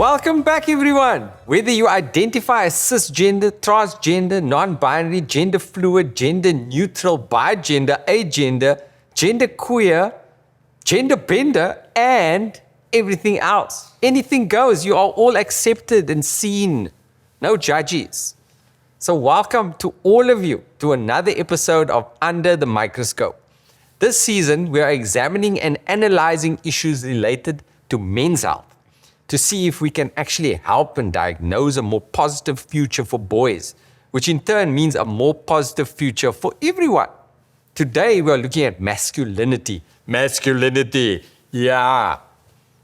Welcome back, everyone. Whether you identify as cisgender, transgender, non-binary, gender fluid, gender neutral, bigender, agender, gender queer, gender bender, and everything else. Anything goes. You are all accepted and seen. No judges. So welcome to all of you to another episode of Under the Microscope. This season, we are examining and analyzing issues related to men's health, to see if we can actually help and diagnose a more positive future for boys, which in turn means a more positive future for everyone. Today, we are looking at masculinity. Masculinity, yeah.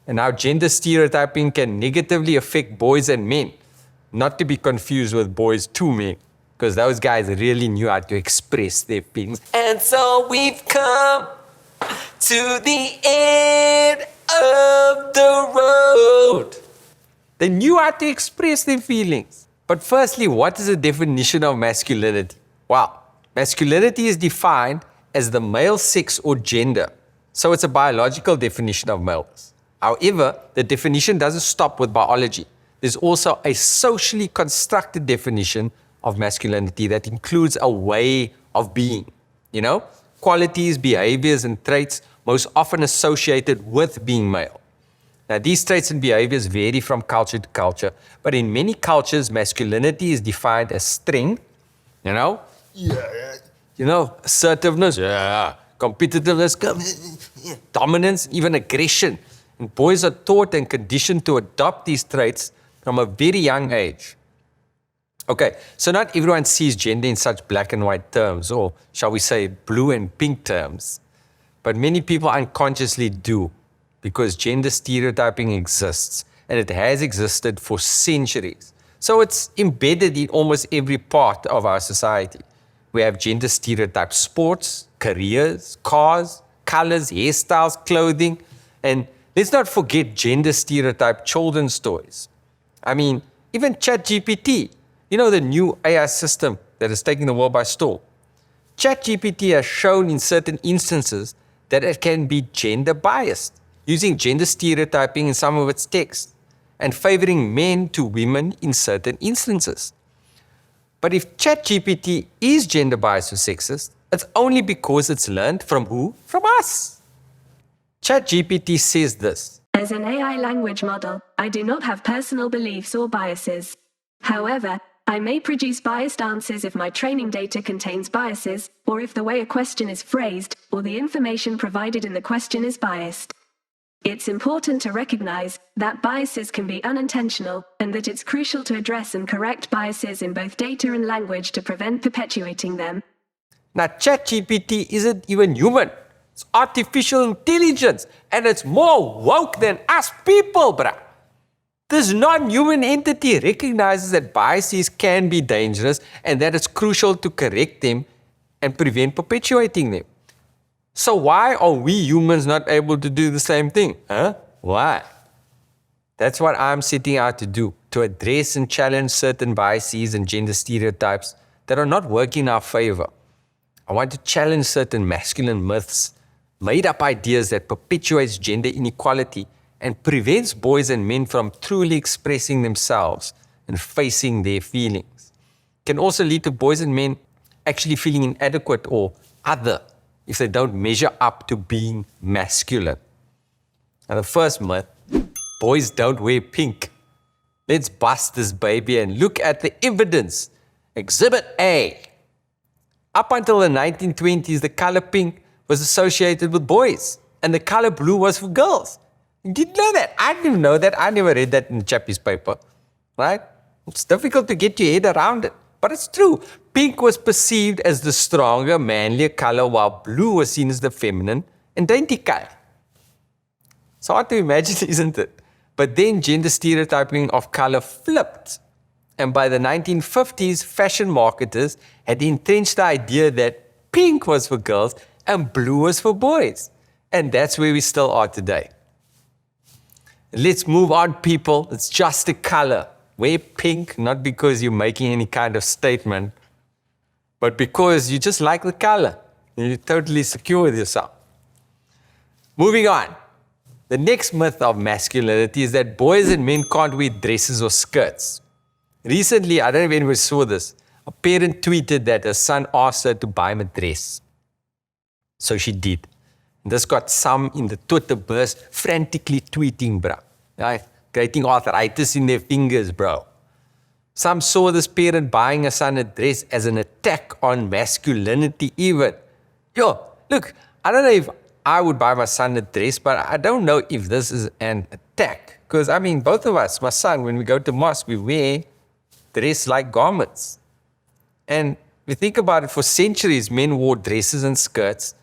And how gender stereotyping can negatively affect boys and men. Not to be confused with boys to men, because those guys really knew how to express their feelings. And so we've come to the end of the road. They knew how to express their feelings. But firstly, what is the definition of masculinity? Well, masculinity is defined as the male sex or gender. So it's a biological definition of males. However, the definition doesn't stop with biology. There's also a socially constructed definition of masculinity that includes a way of being. Qualities, behaviors, and traits most often associated with being male. Now, these traits and behaviors vary from culture to culture, but in many cultures, masculinity is defined as strength, assertiveness, competitiveness, dominance, even aggression. And boys are taught and conditioned to adopt these traits from a very young age. Okay, so not everyone sees gender in such black and white terms, or shall we say blue and pink terms. But many people unconsciously do, because gender stereotyping exists, and it has existed for centuries. So it's embedded in almost every part of our society. We have gender stereotyped sports, careers, cars, colors, hairstyles, clothing, and let's not forget gender stereotyped children's stories. I mean, even ChatGPT, the new AI system that is taking the world by storm. ChatGPT has shown in certain instances that it can be gender biased, using gender stereotyping in some of its texts, and favoring men to women in certain instances. But if ChatGPT is gender biased or sexist, it's only because it's learned from who? From us. ChatGPT says this. As an AI language model, I do not have personal beliefs or biases. However, I may produce biased answers if my training data contains biases, or if the way a question is phrased, or the information provided in the question is biased. It's important to recognize that biases can be unintentional, and that it's crucial to address and correct biases in both data and language to prevent perpetuating them. Now, ChatGPT isn't even human. It's artificial intelligence, and it's more woke than us people, bruh. This non-human entity recognizes that biases can be dangerous and that it's crucial to correct them and prevent perpetuating them. So why are we humans not able to do the same thing? Why? That's what I'm setting out to do, to address and challenge certain biases and gender stereotypes that are not working in our favor. I want to challenge certain masculine myths, made-up ideas that perpetuates gender inequality and prevents boys and men from truly expressing themselves and facing their feelings. It can also lead to boys and men actually feeling inadequate or other if they don't measure up to being masculine. Now, the first myth, boys don't wear pink. Let's bust this baby and look at the evidence. Exhibit A. Up until the 1920s, the color pink was associated with boys, and the color blue was for girls. You didn't know that. I didn't know that. I never read that in the Chappie's paper, right? It's difficult to get your head around it, but it's true. Pink was perceived as the stronger, manlier color, while blue was seen as the feminine and dainty color. It's hard to imagine, isn't it? But then gender stereotyping of color flipped. And by the 1950s, fashion marketers had entrenched the idea that pink was for girls and blue was for boys. And that's where we still are today. Let's move on, people. It's just a color. Wear pink, not because you're making any kind of statement, but because you just like the color and you're totally secure with yourself. Moving on. The next myth of masculinity is that boys and men can't wear dresses or skirts. Recently, I don't know if anyone saw this, a parent tweeted that her son asked her to buy him a dress. So she did. This got some in the Twitter burst frantically tweeting, bro. Right? Creating arthritis in their fingers, bro. Some saw this parent buying a son a dress as an attack on masculinity even. Yo, look, I don't know if I would buy my son a dress, but I don't know if this is an attack. Because, I mean, both of us, my son, when we go to mosque, we wear dress-like garments. And we think about it, for centuries, men wore dresses and skirts.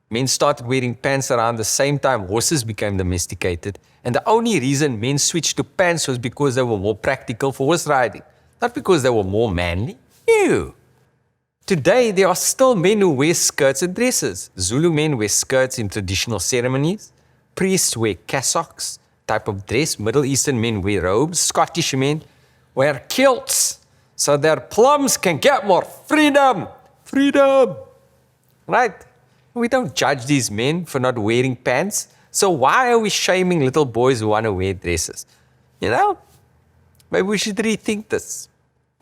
Men started wearing pants around the same time horses became domesticated. And the only reason men switched to pants was because they were more practical for horse riding, not because they were more manly. Ew. Today, there are still men who wear skirts and dresses. Zulu men wear skirts in traditional ceremonies. Priests wear cassocks, type of dress. Middle Eastern men wear robes. Scottish men wear kilts so their plums can get more freedom. Freedom. Right? We don't judge these men for not wearing pants. So why are we shaming little boys who want to wear dresses? You know, maybe we should rethink this.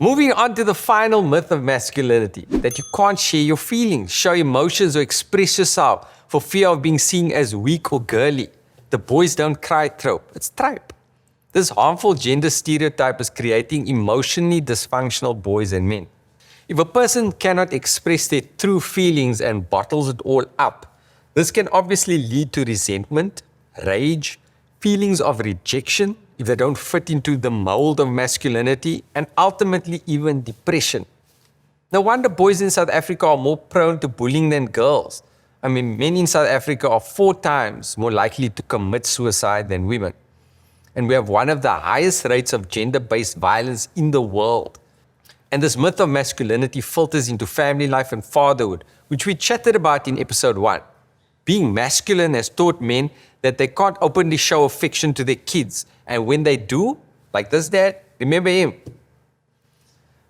Moving on to the final myth of masculinity, that you can't share your feelings, show emotions, or express yourself for fear of being seen as weak or girly. The boys don't cry trope. It's tripe. This harmful gender stereotype is creating emotionally dysfunctional boys and men. If a person cannot express their true feelings and bottles it all up, this can obviously lead to resentment, rage, feelings of rejection if they don't fit into the mold of masculinity, and ultimately even depression. No wonder boys in South Africa are more prone to bullying than girls. I mean, men in South Africa are 4 times more likely to commit suicide than women. And we have one of the highest rates of gender-based violence in the world. And this myth of masculinity filters into family life and fatherhood, which we chatted about in episode 1. Being masculine has taught men that they can't openly show affection to their kids. And when they do, like this dad, remember him.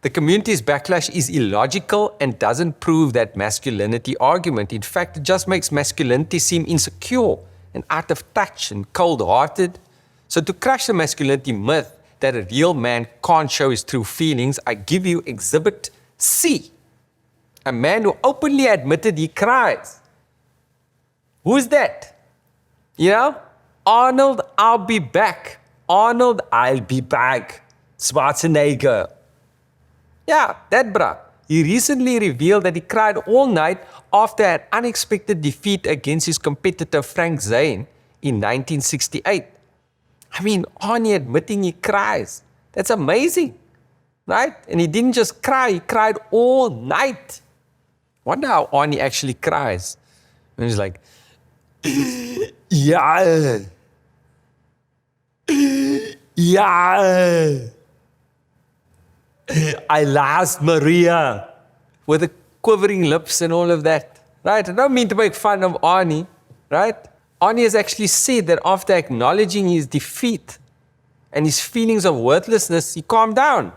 The community's backlash is illogical and doesn't prove that masculinity argument. In fact, it just makes masculinity seem insecure and out of touch and cold-hearted. So to crush the masculinity myth that a real man can't show his true feelings, I give you Exhibit C. A man who openly admitted he cries. Who's that? You know? Arnold, I'll be back. Arnold, I'll be back. Schwarzenegger. Yeah, that bruh. He recently revealed that he cried all night after an unexpected defeat against his competitor Frank Zane in 1968. I mean, Arnie admitting he cries. That's amazing, right? And he didn't just cry, he cried all night. Wonder how Arnie actually cries. And he's like, yeah. Yeah. I lost Maria. With the quivering lips and all of that, right? I don't mean to make fun of Arnie, right? Arnie has actually said that after acknowledging his defeat and his feelings of worthlessness, he calmed down.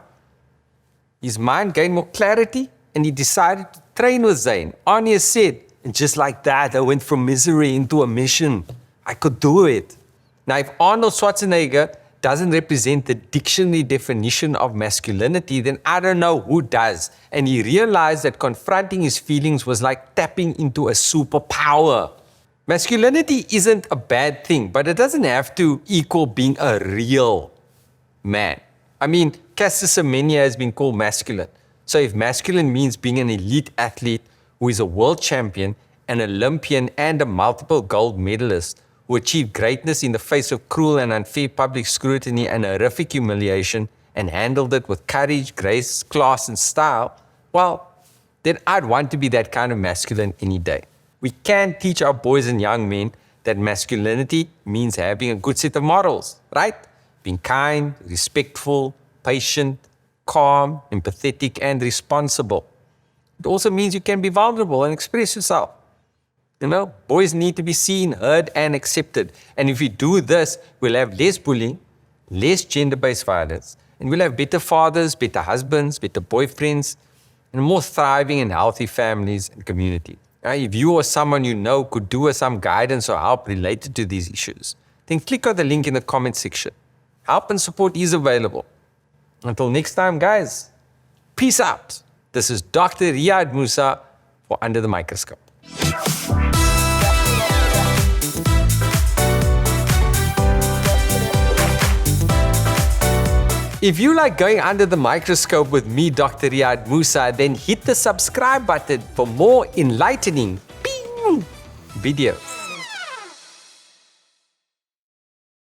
His mind gained more clarity and he decided to train with Zayn. Arnie has said, and just like that, I went from misery into a mission. I could do it. Now, if Arnold Schwarzenegger doesn't represent the dictionary definition of masculinity, then I don't know who does. And he realized that confronting his feelings was like tapping into a superpower. Masculinity isn't a bad thing, but it doesn't have to equal being a real man. I mean, Cassius Semenya has been called masculine. So if masculine means being an elite athlete who is a world champion, an Olympian, and a multiple gold medalist who achieved greatness in the face of cruel and unfair public scrutiny and horrific humiliation and handled it with courage, grace, class, and style, well, then I'd want to be that kind of masculine any day. We can teach our boys and young men that masculinity means having a good set of morals, right? Being kind, respectful, patient, calm, empathetic, and responsible. It also means you can be vulnerable and express yourself. You know, boys need to be seen, heard, and accepted. And if we do this, we'll have less bullying, less gender-based violence, and we'll have better fathers, better husbands, better boyfriends, and more thriving and healthy families and communities. If you or someone you know could do with some guidance or help related to these issues, then click on the link in the comment section. Help and support is available. Until next time, guys, peace out. This is Dr. Riyad Musa for Under the Microscope. If you like going under the microscope with me, Dr. Riyad Musa, then hit the subscribe button for more enlightening videos.